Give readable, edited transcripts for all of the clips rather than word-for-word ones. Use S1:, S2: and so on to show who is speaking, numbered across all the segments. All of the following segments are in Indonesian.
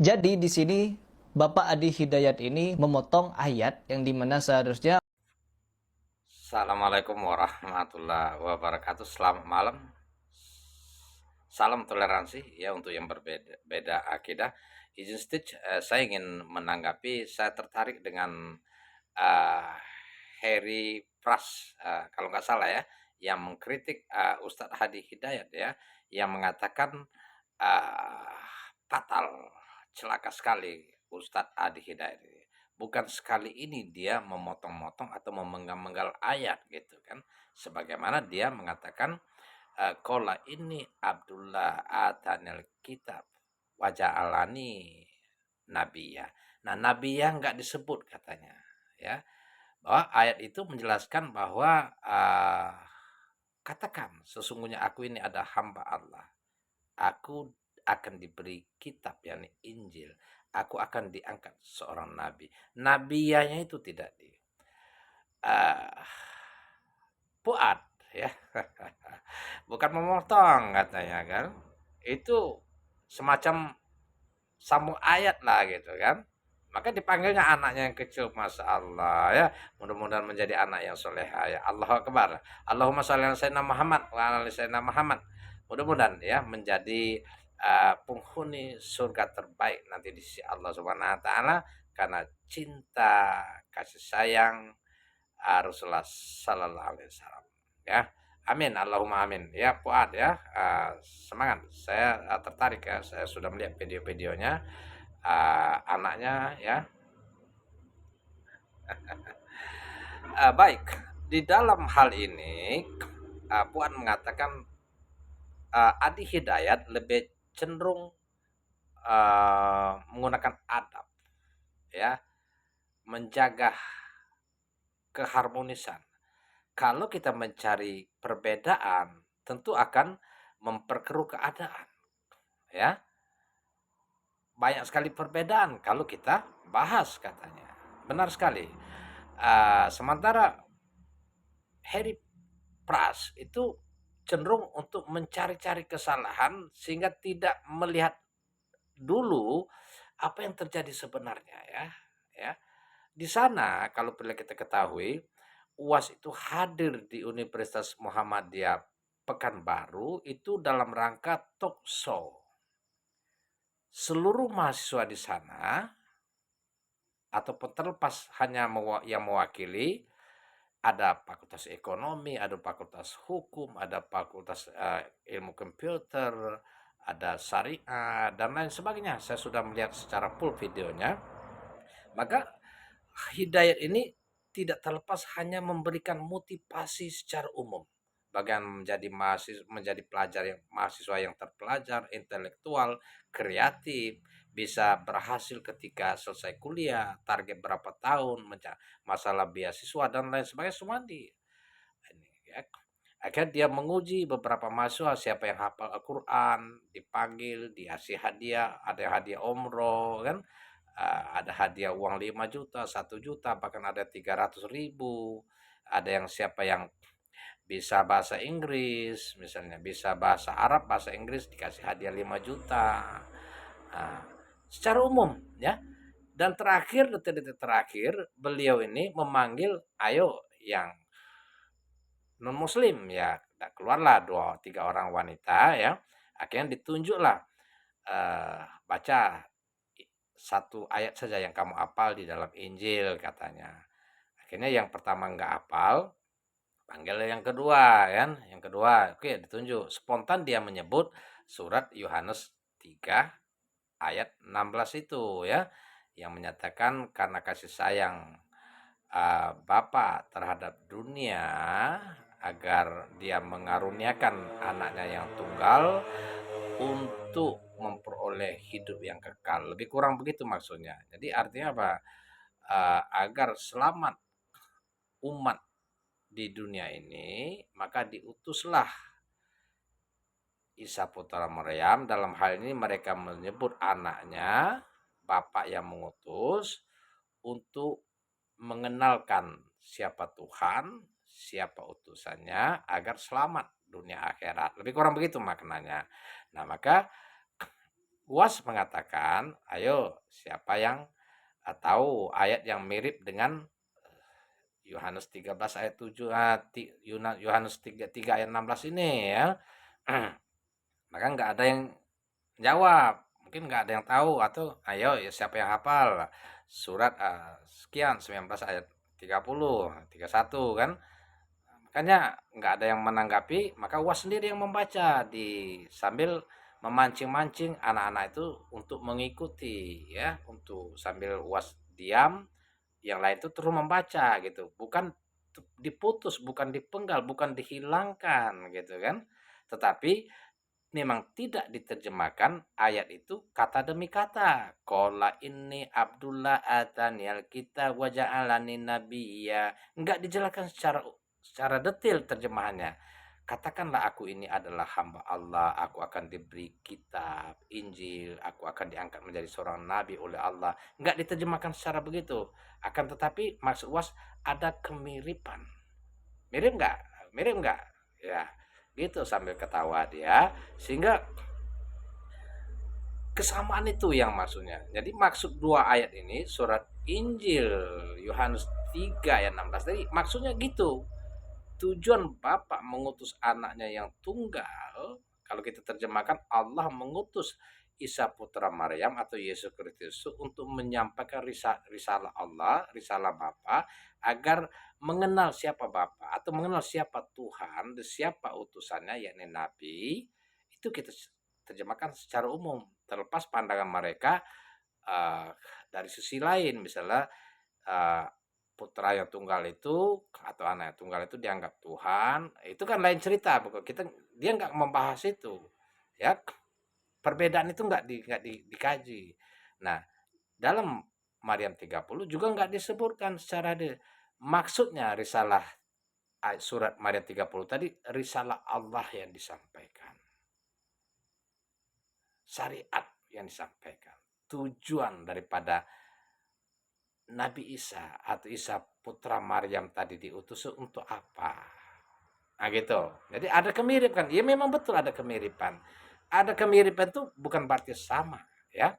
S1: Jadi di sini Bapak Adi Hidayat ini memotong ayat yang dimana seharusnya.
S2: Assalamualaikum warahmatullahi wabarakatuh. Selamat malam. Salam toleransi ya untuk yang berbeda beda akidah. Izin Stitch, saya ingin menanggapi. Saya tertarik dengan eh, Harry Pras, kalau nggak salah ya, yang mengkritik Ustadz Hadi Hidayat ya, yang mengatakan eh, fatal, celaka sekali Ustadz Hadi Hidayat ini. Bukan sekali ini dia memotong-motong atau memenggal-menggal ayat gitu kan, sebagaimana dia mengatakan kola ini Abdullah atanil kitab wajah alani nabiya. Nah, nabiya nggak disebut katanya, ya. Bahwa ayat itu menjelaskan bahwa katakan sesungguhnya aku ini ada hamba Allah. Aku akan diberi kitab yakni Injil. Aku akan diangkat seorang nabi. Nabiyanya itu tidak di eh, Fuad ya. Bukan memotong katanya kan. Itu semacam sambung ayat lah gitu kan. Maka dipanggilnya anaknya yang kecil, Masya Allah ya. Mudah-mudahan menjadi anak yang soleha ya. Allahu Akbar. Allahumma sholli ala sayyidina Muhammad wa ala ali sayyidina Muhammad. Mudah-mudahan ya menjadi penghuni surga terbaik nanti di sisi Allah Subhanahu wa taala karena cinta kasih sayang Rasulullah sallallahu alaihi wasallam ya. Amin, Allahumma amin. Ya, Fuad ya, semangat. Saya tertarik ya. Saya sudah melihat video-videonya anaknya ya. Baik, di dalam hal ini Puan mengatakan Adi Hidayat lebih cenderung menggunakan adab ya, menjaga keharmonisan. Kalau kita mencari perbedaan, tentu akan memperkeruh keadaan ya. Banyak sekali perbedaan kalau kita bahas katanya. Benar sekali. Sementara Harry Pras itu cenderung untuk mencari-cari kesalahan sehingga tidak melihat dulu apa yang terjadi sebenarnya ya. Ya. Di sana kalau perlu kita ketahui, UAS itu hadir di Universitas Muhammadiyah Pekanbaru itu dalam rangka talk show. Seluruh mahasiswa di sana ataupun terlepas hanya yang mewakili, ada fakultas ekonomi, ada fakultas hukum, ada fakultas ilmu komputer, ada syariah, dan lain sebagainya. Saya sudah melihat secara full videonya. Maka Hidayat ini tidak terlepas hanya memberikan motivasi secara umum. Bagaimana menjadi pelajar yang mahasiswa yang terpelajar, intelektual, kreatif, bisa berhasil ketika selesai kuliah, target berapa tahun, masalah beasiswa dan lain sebagainya semua ini ya. Akhirnya dia menguji beberapa mahasiswa siapa yang hafal Al-Quran, dipanggil, dikasih hadiah, ada hadiah umroh kan, ada hadiah uang 5 juta, 1 juta, bahkan ada 300 ribu. Ada yang siapa yang bisa bahasa Inggris, misalnya bisa bahasa Arab, bahasa Inggris dikasih hadiah 5 juta. Nah, secara umum ya. Dan terakhir, detik-detik terakhir, beliau ini memanggil, ayo yang non muslim ya, keluarlah 2 3 orang wanita ya, akhirnya ditunjuklah baca satu ayat saja yang kamu hafal di dalam Injil katanya. Akhirnya yang pertama nggak hafal, panggil yang kedua kan, yang kedua oke ditunjuk, spontan dia menyebut surat Yohanes 3 ayat 16 itu ya, yang menyatakan karena kasih sayang Bapa terhadap dunia agar dia mengaruniakan anaknya yang tunggal untuk memperoleh hidup yang kekal. Lebih kurang begitu maksudnya. Jadi artinya apa? Agar selamat umat di dunia ini, maka diutuslah Isa putra Maryam. Dalam hal ini mereka menyebut anaknya, Bapak yang mengutus, untuk mengenalkan siapa Tuhan, siapa utusannya, agar selamat dunia akhirat. Lebih kurang begitu maknanya. Nah, maka UAS mengatakan, ayo siapa yang tahu ayat yang mirip dengan Yohanes 13 ayat 7, Yohanes 3 ayat 16 ini ya. Maka nggak ada yang jawab, mungkin nggak ada yang tahu, atau ayo ya siapa yang hafal surat sekian 19 ayat 30, 31 kan. Makanya nggak ada yang menanggapi, maka UAS sendiri yang membaca sambil memancing-mancing anak-anak itu untuk mengikuti ya, untuk sambil UAS diam, yang lain itu terus membaca gitu. Bukan diputus, bukan dipenggal, bukan dihilangkan gitu kan. Tetapi memang tidak diterjemahkan ayat itu kata demi kata. Qala inni Abdullah ataniyal kitab wa ja'alani nabiyya. Enggak dijelaskan secara detail terjemahannya. Katakanlah aku ini adalah hamba Allah, aku akan diberi kitab, Injil, aku akan diangkat menjadi seorang nabi oleh Allah. Enggak diterjemahkan secara begitu. Akan tetapi maksud UAS ada kemiripan. Mirip enggak? Mirip enggak? Ya, gitu sambil ketawa dia. Sehingga kesamaan itu yang maksudnya. Jadi maksud dua ayat ini surat Injil Yohanes 3 ayat 16 tadi maksudnya gitu. Tujuan Bapa mengutus anaknya yang tunggal, kalau kita terjemahkan Allah mengutus Isa putra Maryam atau Yesus Kristus untuk menyampaikan risalah Allah, risalah Bapa, agar mengenal siapa Bapa atau mengenal siapa Tuhan, siapa utusannya yakni nabi. Itu kita terjemahkan secara umum, terlepas pandangan mereka uh, dari sisi lain, misalnya uh, putra yang tunggal itu atau anak yang tunggal itu dianggap Tuhan, itu kan lain cerita. Bukan kita, dia nggak membahas itu ya, perbedaan itu dikaji. Nah, dalam Maryam 30 juga nggak disebutkan secara maksudnya risalah surat Maryam 30 tadi risalah Allah yang disampaikan, syariat yang disampaikan, tujuan daripada Nabi Isa atau Isa putra Maryam tadi diutus untuk apa? Nah gitu. Jadi ada kemiripan. Ya memang betul ada kemiripan. Ada kemiripan itu bukan berarti sama ya.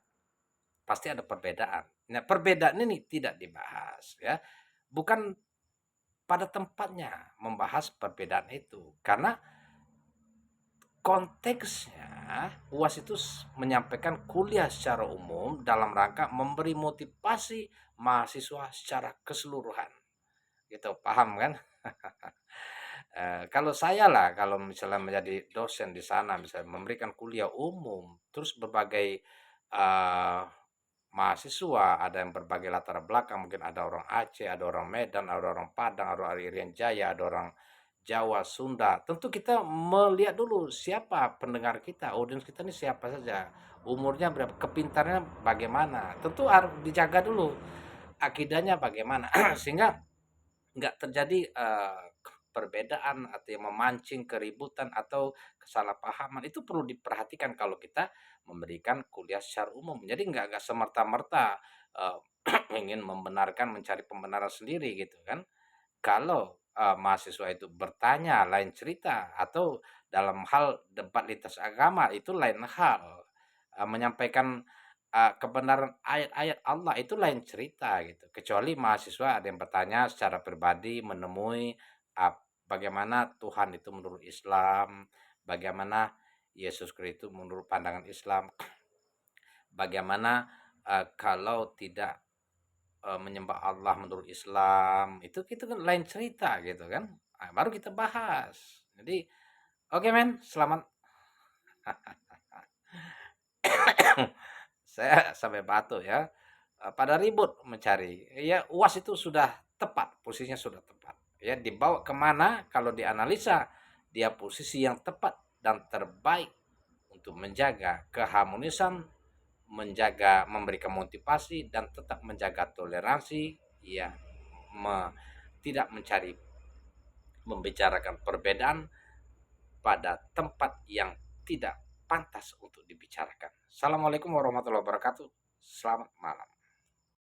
S2: Pasti ada perbedaan. Nah, perbedaan ini tidak dibahas ya. Bukan pada tempatnya membahas perbedaan itu. Karena konteksnya UAS itu menyampaikan kuliah secara umum dalam rangka memberi motivasi mahasiswa secara keseluruhan. Gitu, paham kan? Kalau saya lah, kalau misalnya menjadi dosen di sana, misalnya memberikan kuliah umum, terus berbagai uh, mahasiswa, ada yang berbagai latar belakang, mungkin ada orang Aceh, ada orang Medan, ada orang Padang, ada orang Irian Jaya, ada orang Jawa, Sunda. Tentu kita melihat dulu siapa pendengar kita, audiens kita ini siapa saja, umurnya berapa, kepintarannya bagaimana. Tentu harus dijaga dulu akidahnya bagaimana sehingga nggak terjadi perbedaan atau yang memancing keributan atau kesalahpahaman. Itu perlu diperhatikan kalau kita memberikan kuliah secara umum. Jadi nggak semerta-merta uh, ingin membenarkan, mencari pembenaran sendiri gitu kan. Kalau mahasiswa itu bertanya lain cerita, atau dalam hal debat lintas agama itu lain hal. Menyampaikan kebenaran ayat-ayat Allah itu lain cerita gitu. Kecuali mahasiswa ada yang bertanya secara pribadi, menemui bagaimana Tuhan itu menurut Islam, bagaimana Yesus Kristus itu menurut pandangan Islam, bagaimana kalau tidak menyembah Allah menurut Islam, itu kan lain cerita gitu kan. Nah, baru kita bahas. Jadi oke men, selamat. Saya sampai batuk ya. Pada ribut mencari. Ya UAS itu sudah tepat, posisinya sudah tepat. Ya dibawa kemana kalau dianalisa dia posisi yang tepat dan terbaik untuk menjaga keharmonisan, menjaga, memberikan motivasi dan tetap menjaga toleransi, ya tidak mencari, membicarakan perbedaan pada tempat yang tidak pantas untuk dibicarakan. Assalamualaikum warahmatullahi wabarakatuh. Selamat malam.